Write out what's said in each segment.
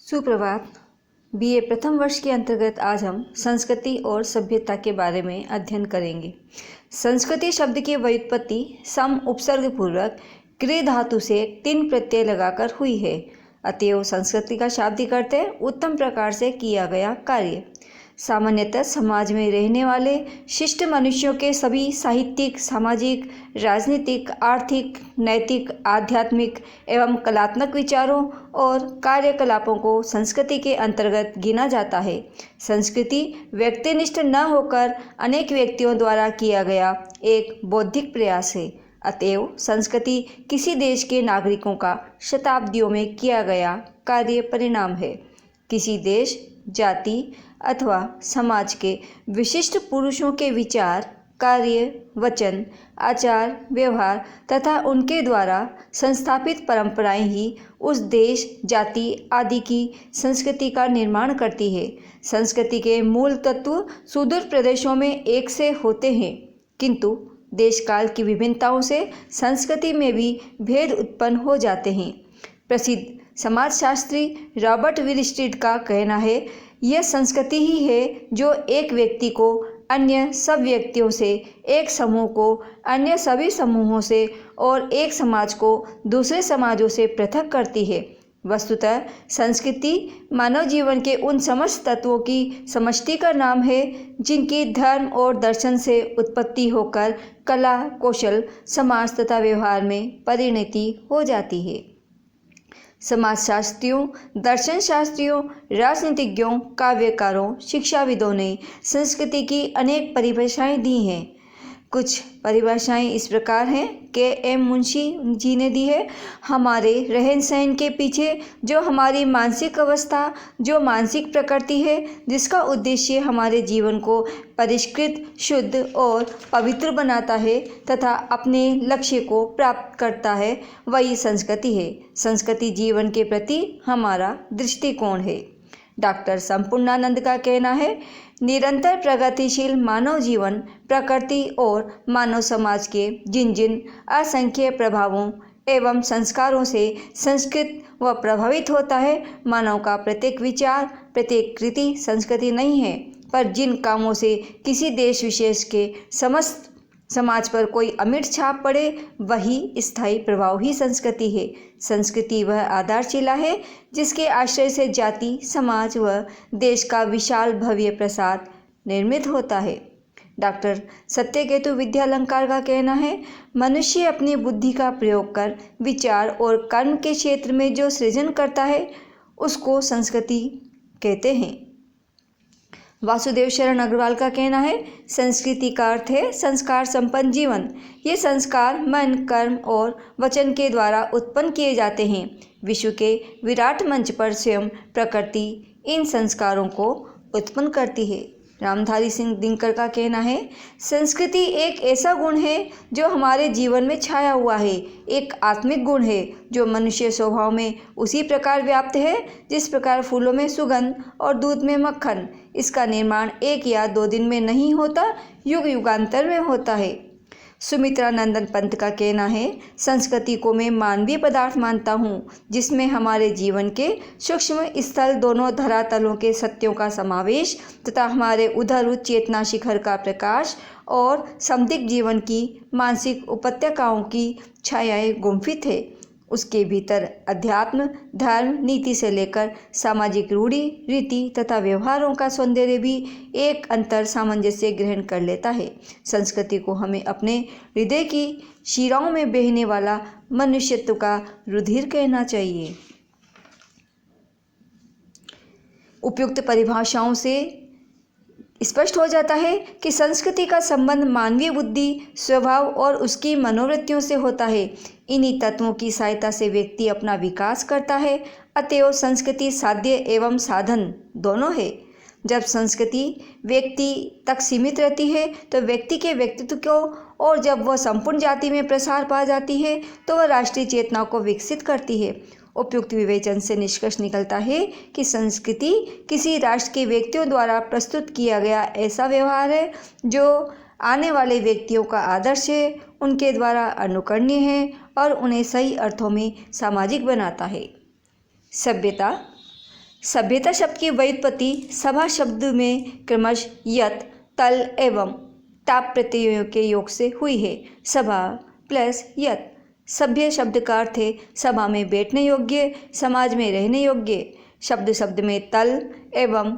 सुप्रभात। बीए प्रथम वर्ष के अंतर्गत आज हम संस्कृति और सभ्यता के बारे में अध्ययन करेंगे। संस्कृति शब्द की व्युत्पत्ति सम उपसर्ग पूर्वक क्रिय धातु से तीन प्रत्यय लगाकर हुई है। अतएव संस्कृति का शाब्दिक अर्थ है उत्तम प्रकार से किया गया कार्य। सामान्यतः समाज में रहने वाले शिष्ट मनुष्यों के सभी साहित्यिक, सामाजिक, राजनीतिक, आर्थिक, नैतिक, आध्यात्मिक एवं कलात्मक विचारों और कार्यकलापों को संस्कृति के अंतर्गत गिना जाता है। संस्कृति व्यक्तिनिष्ठ न होकर अनेक व्यक्तियों द्वारा किया गया एक बौद्धिक प्रयास है। अतएव संस्कृति किसी देश के नागरिकों का शताब्दियों में किया गया कार्य परिणाम है। किसी देश, जाति अथवा समाज के विशिष्ट पुरुषों के विचार, कार्य, वचन, आचार, व्यवहार तथा उनके द्वारा संस्थापित परंपराएं ही उस देश, जाति आदि की संस्कृति का निर्माण करती है। संस्कृति के मूल तत्व सुदूर प्रदेशों में एक से होते हैं, किंतु देश काल की विभिन्नताओं से संस्कृति में भी भेद उत्पन्न हो जाते हैं। प्रसिद्ध समाजशास्त्री रॉबर्ट विलस्ट्रीड का कहना है, यह संस्कृति ही है जो एक व्यक्ति को अन्य सब व्यक्तियों से, एक समूह को अन्य सभी समूहों से और एक समाज को दूसरे समाजों से पृथक करती है। वस्तुतः संस्कृति मानव जीवन के उन समस्त तत्वों की समष्टि का नाम है जिनकी धर्म और दर्शन से उत्पत्ति होकर कला, कौशल, समाज तथा व्यवहार में परिणति हो जाती है। समाजशास्त्रियों, दर्शन शास्त्रियों, राजनीतिज्ञों, काव्यकारों, शिक्षाविदों ने संस्कृति की अनेक परिभाषाएं दी हैं। कुछ परिभाषाएं इस प्रकार हैं। के.एम. मुंशी जी ने दी है, हमारे रहन सहन के पीछे जो हमारी मानसिक अवस्था, जो मानसिक प्रकृति है, जिसका उद्देश्य हमारे जीवन को परिष्कृत, शुद्ध और पवित्र बनाता है तथा अपने लक्ष्य को प्राप्त करता है, वही संस्कृति है। संस्कृति जीवन के प्रति हमारा दृष्टिकोण है। डॉक्टर संपूर्णानंद का कहना है, निरंतर प्रगतिशील मानव जीवन प्रकृति और मानव समाज के जिन जिन असंख्य प्रभावों एवं संस्कारों से संस्कृत व प्रभावित होता है, मानव का प्रत्येक विचार, प्रत्येक कृति संस्कृति नहीं है, पर जिन कामों से किसी देश विशेष के समस्त समाज पर कोई अमिट छाप पड़े, वही स्थायी प्रभाव ही संस्कृति है। संस्कृति वह आधारशिला है जिसके आश्रय से जाति, समाज व देश का विशाल भव्य प्रसाद निर्मित होता है। डॉक्टर सत्यकेतु विद्यालंकार का कहना है, मनुष्य अपनी बुद्धि का प्रयोग कर विचार और कर्म के क्षेत्र में जो सृजन करता है, उसको संस्कृति कहते हैं। वासुदेव शरण अग्रवाल का कहना है, संस्कृति का अर्थ है संस्कार संपन्न जीवन। ये संस्कार मन, कर्म और वचन के द्वारा उत्पन्न किए जाते हैं। विश्व के विराट मंच पर स्वयं प्रकृति इन संस्कारों को उत्पन्न करती है। रामधारी सिंह दिनकर का कहना है, संस्कृति एक ऐसा गुण है जो हमारे जीवन में छाया हुआ है, एक आत्मिक गुण है जो मनुष्य स्वभाव में उसी प्रकार व्याप्त है जिस प्रकार फूलों में सुगंध और दूध में मक्खन। इसका निर्माण एक या दो दिन में नहीं होता, युग युगांतर में होता है। सुमित्रा नंदन पंत का कहना है, संस्कृति को मैं मानवीय पदार्थ मानता हूँ जिसमें हमारे जीवन के सूक्ष्म स्थल दोनों धरातलों के सत्यों का समावेश तथा हमारे उधर चेतना शिखर का प्रकाश और समदिग्ध जीवन की मानसिक उपत्यकाओं की छायाएं गुम्फित है। उसके भीतर अध्यात्म, धर्म, नीति से लेकर सामाजिक रूढ़ि, रीति तथा व्यवहारों का सौंदर्य भी एक अंतर सामंजस्य ग्रहण कर लेता है। संस्कृति को हमें अपने हृदय की शिराओं में बहने वाला मनुष्यत्व का रुधिर कहना चाहिए। उपयुक्त परिभाषाओं से स्पष्ट हो जाता है कि संस्कृति का संबंध मानवीय बुद्धि, स्वभाव और उसकी मनोवृत्तियों से होता है। इन्हीं तत्वों की सहायता से व्यक्ति अपना विकास करता है। अतएव संस्कृति साध्य एवं साधन दोनों है। जब संस्कृति व्यक्ति तक सीमित रहती है तो व्यक्ति के व्यक्तित्व को, और जब वह संपूर्ण जाति में प्रसार पा जाती है तो वह राष्ट्रीय चेतना को विकसित करती है। उपयुक्त विवेचन से निष्कर्ष निकलता है कि संस्कृति किसी राष्ट्र के व्यक्तियों द्वारा प्रस्तुत किया गया ऐसा व्यवहार है जो आने वाले व्यक्तियों का आदर्श है, उनके द्वारा अनुकरणीय है और उन्हें सही अर्थों में सामाजिक बनाता है। सभ्यता सभ्यता शब्द की व्युत्पत्ति सभा शब्द में क्रमश यत, तल एवं ताप प्रत्ययों के योग से हुई है। सभा प्लस यत। सभ्य शब्द का अर्थ है सभा में बैठने योग्य, समाज में रहने योग्य। शब्द में तल एवं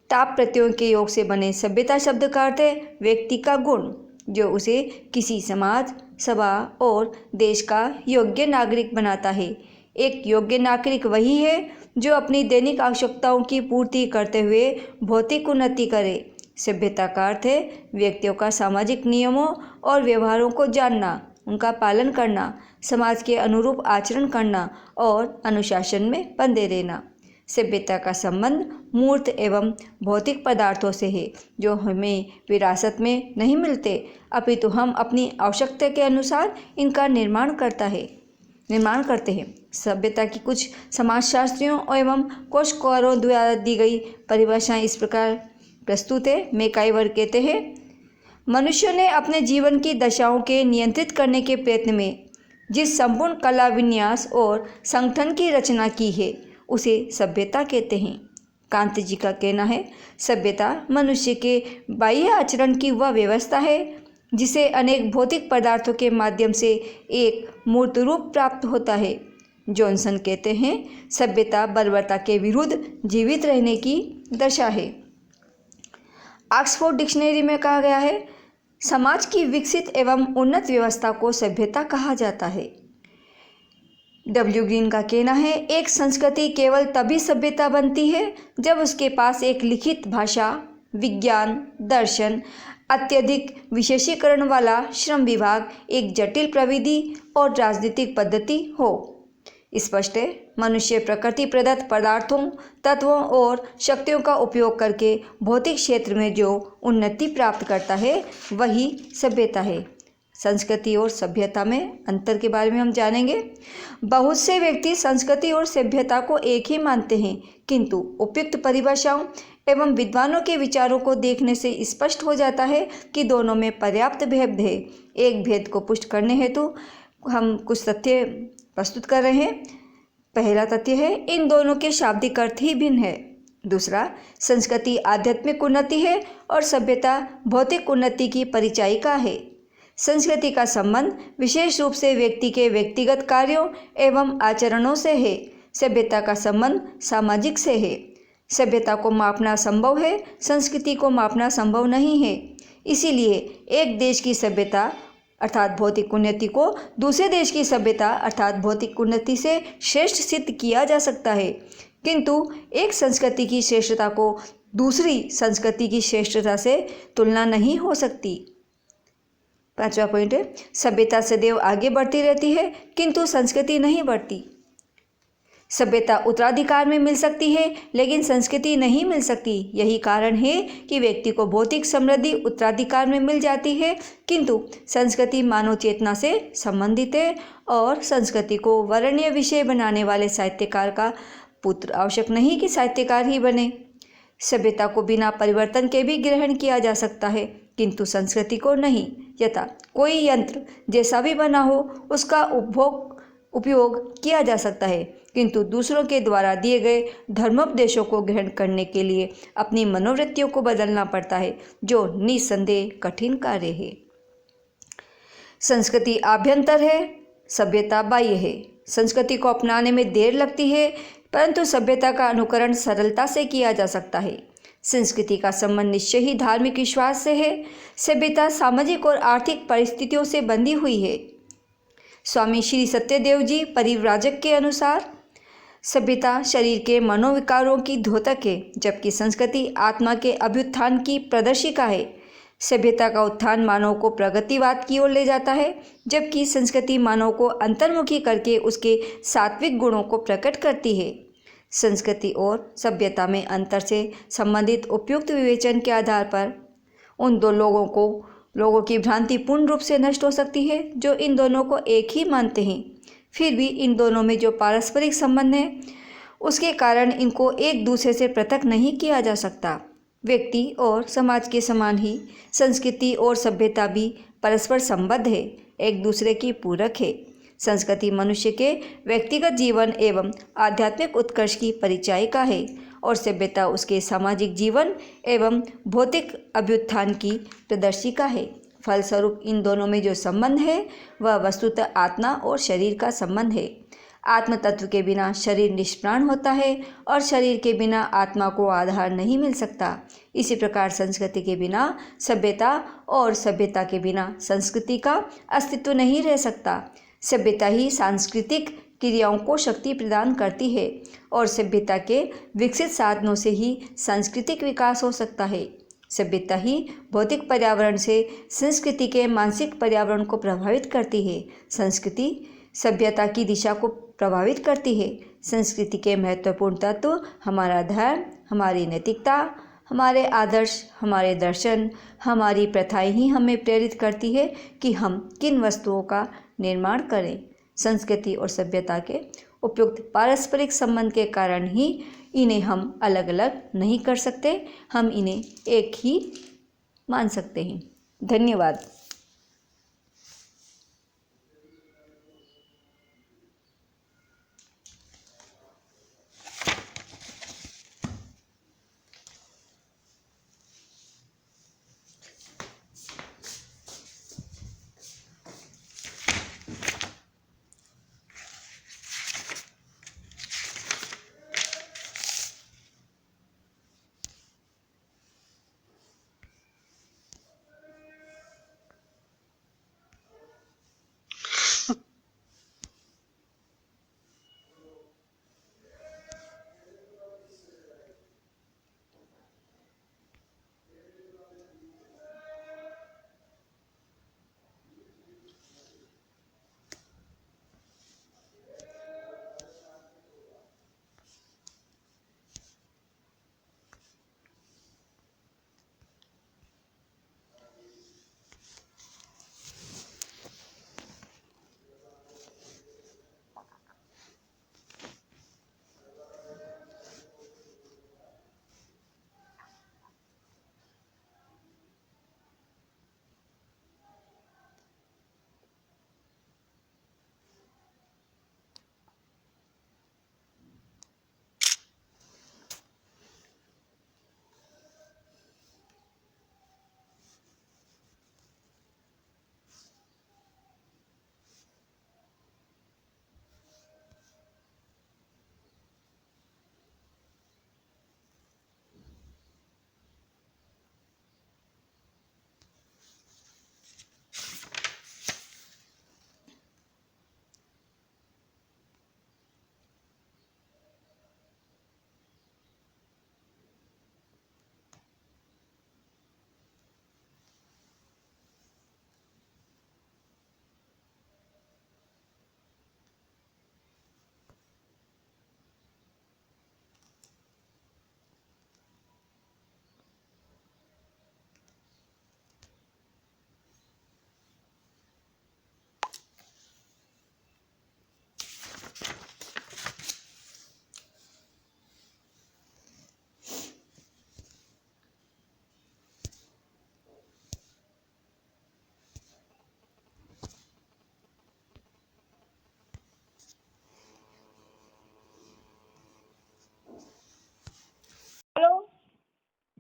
ताप प्रत्ययों के योग से बने सभ्यता शब्द का अर्थ है व्यक्ति का गुण, जो उसे किसी समाज, सभा और देश का योग्य नागरिक बनाता है। एक योग्य नागरिक वही है जो अपनी दैनिक आवश्यकताओं की पूर्ति करते हुए भौतिक उन्नति करे। सभ्यता का अर्थ है व्यक्तियों का सामाजिक नियमों और व्यवहारों को जानना, उनका पालन करना, समाज के अनुरूप आचरण करना और अनुशासन में बंधे रहना। सभ्यता का संबंध मूर्त एवं भौतिक पदार्थों से है, जो हमें विरासत में नहीं मिलते, अपितु हम अपनी आवश्यकता के अनुसार इनका निर्माण करते हैं। सभ्यता की कुछ समाजशास्त्रियों एवं कोशकारों द्वारा दी गई परिभाषाएं इस प्रकार प्रस्तुत है। मैकाइवर कहते हैं, मनुष्य ने अपने जीवन की दशाओं के नियंत्रित करने के प्रयत्न में जिस संपूर्ण कला, विन्यास और संगठन की रचना की है उसे सभ्यता कहते हैं। कांत जी का कहना है, सभ्यता मनुष्य के बाह्य आचरण की वह व्यवस्था है जिसे अनेक भौतिक पदार्थों के माध्यम से एक मूर्त रूप प्राप्त होता है। जॉनसन कहते हैं, सभ्यता बर्बरता के विरुद्ध जीवित रहने की दशा है। ऑक्सफोर्ड डिक्शनरी में कहा गया है, समाज की विकसित एवं उन्नत व्यवस्था को सभ्यता कहा जाता है। डब्ल्यू ग्रीन का कहना है, एक संस्कृति केवल तभी सभ्यता बनती है जब उसके पास एक लिखित भाषा, विज्ञान, दर्शन, अत्यधिक विशेषीकरण वाला श्रम विभाग, एक जटिल प्रविधि और राजनीतिक पद्धति हो। स्पष्ट है, मनुष्य प्रकृति प्रदत्त पदार्थों, तत्वों और शक्तियों का उपयोग करके भौतिक क्षेत्र में जो उन्नति प्राप्त करता है वही सभ्यता है। संस्कृति और सभ्यता में अंतर के बारे में हम जानेंगे। बहुत से व्यक्ति संस्कृति और सभ्यता को एक ही मानते हैं, किंतु उपयुक्त परिभाषाओं एवं विद्वानों के विचारों को देखने से स्पष्ट हो जाता है कि दोनों में पर्याप्त भेद है। एक भेद को पुष्ट करने हेतु हम कुछ तथ्य प्रस्तुत कर रहे हैं। पहला तथ्य है, इन दोनों के शाब्दिक अर्थ ही भिन्न है। दूसरा, संस्कृति आध्यात्मिक उन्नति है और सभ्यता भौतिक उन्नति की परिचायिका है। संस्कृति का संबंध विशेष रूप से व्यक्ति के व्यक्तिगत कार्यों एवं आचरणों से है। सभ्यता का संबंध सामाजिक से है। सभ्यता को मापना संभव है, संस्कृति को मापना संभव नहीं है। इसीलिए एक देश की सभ्यता अर्थात भौतिक उन्नति को दूसरे देश की सभ्यता अर्थात भौतिक उन्नति से श्रेष्ठ सिद्ध किया जा सकता है, किंतु एक संस्कृति की श्रेष्ठता को दूसरी संस्कृति की श्रेष्ठता से तुलना नहीं हो सकती। पांचवा पॉइंट है, सभ्यता सदैव आगे बढ़ती रहती है किंतु संस्कृति नहीं बढ़ती। सभ्यता उत्तराधिकार में मिल सकती है लेकिन संस्कृति नहीं मिल सकती। यही कारण है कि व्यक्ति को भौतिक समृद्धि उत्तराधिकार में मिल जाती है, किंतु संस्कृति मानव चेतना से संबंधित है और संस्कृति को वर्णनीय विषय बनाने वाले साहित्यकार का पुत्र आवश्यक नहीं कि साहित्यकार ही बने। सभ्यता को बिना परिवर्तन के भी ग्रहण किया जा सकता है, किंतु संस्कृति को नहीं। यथा कोई यंत्र जैसा भी बना हो उसका उपयोग किया जा सकता है, किंतु दूसरों के द्वारा दिए गए धर्मोपदेशों को ग्रहण करने के लिए अपनी मनोवृत्तियों को बदलना पड़ता है, जो निस्संदेह कठिन कार्य है। संस्कृति आभ्यंतर है, सभ्यता बाह्य है। संस्कृति को अपनाने में देर लगती है, परंतु सभ्यता का अनुकरण सरलता से किया जा सकता है। संस्कृति का संबंध निश्चय ही धार्मिक विश्वास से है। सभ्यता सामाजिक और आर्थिक परिस्थितियों से बंधी हुई है। स्वामी श्री सत्यदेव जी परिव्राजक के अनुसार सभ्यता शरीर के मनोविकारों की द्योतक है, जबकि संस्कृति आत्मा के अभ्युत्थान की प्रदर्शिका है। सभ्यता का उत्थान मानव को प्रगतिवाद की ओर ले जाता है, जबकि संस्कृति मानव को अंतर्मुखी करके उसके सात्विक गुणों को प्रकट करती है। संस्कृति और सभ्यता में अंतर से संबंधित उपयुक्त विवेचन के आधार पर उन दो लोगों की भ्रांति पूर्ण रूप से नष्ट हो सकती है जो इन दोनों को एक ही मानते हैं। फिर भी इन दोनों में जो पारस्परिक संबंध है उसके कारण इनको एक दूसरे से पृथक नहीं किया जा सकता। व्यक्ति और समाज के समान ही संस्कृति और सभ्यता भी परस्पर संबद्ध है, एक दूसरे की पूरक है। संस्कृति मनुष्य के व्यक्तिगत जीवन एवं आध्यात्मिक उत्कर्ष की परिचायिका है और सभ्यता उसके सामाजिक जीवन एवं भौतिक अभ्युत्थान की प्रदर्शिका है। फलस्वरूप इन दोनों में जो संबंध है वह वस्तुतः आत्मा और शरीर का संबंध है। आत्म तत्व के बिना शरीर निष्प्राण होता है और शरीर के बिना आत्मा को आधार नहीं मिल सकता। इसी प्रकार संस्कृति के बिना सभ्यता और सभ्यता के बिना संस्कृति का अस्तित्व नहीं रह सकता। सभ्यता ही सांस्कृतिक क्रियाओं को शक्ति प्रदान करती है और सभ्यता के विकसित साधनों से ही सांस्कृतिक विकास हो सकता है। सभ्यता ही भौतिक पर्यावरण से संस्कृति के मानसिक पर्यावरण को प्रभावित करती है। संस्कृति सभ्यता की दिशा को प्रभावित करती है। संस्कृति के महत्वपूर्ण तत्व हमारा धर्म, हमारी नैतिकता, हमारे आदर्श, हमारे दर्शन, हमारी प्रथाएं ही हमें प्रेरित करती है कि हम किन वस्तुओं का निर्माण करें। संस्कृति और सभ्यता के उपयुक्त पारस्परिक संबंध के कारण ही इन्हें हम अलग अलग नहीं कर सकते, हम इन्हें एक ही मान सकते हैं। धन्यवाद।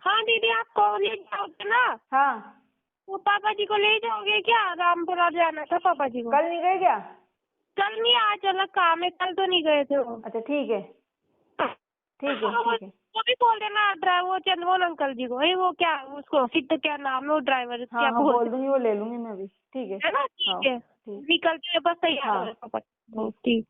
हाँ दीदी, आप कॉलेज जाओगे ना? हाँ। वो पापा जी को ले जाओगे क्या? रामपुरा जाना था पापा जी को। कल नहीं गए क्या? कल नहीं, आज अलग काम है, कल तो नहीं गए थे वो। अच्छा ठीक है, ठीक है, ठीक है। वो भी बोल देना ड्राइवर चंद्रमोहन अंकल जी को। वो क्या उसको सिद्ध क्या नाम है वो ड्राइवर? हाँ, क्या बोल दूंगी, वो ले लूंगी मैं भी। ठीक है ना? ठीक है, निकलते बस तैयार हो पापा। ठीक।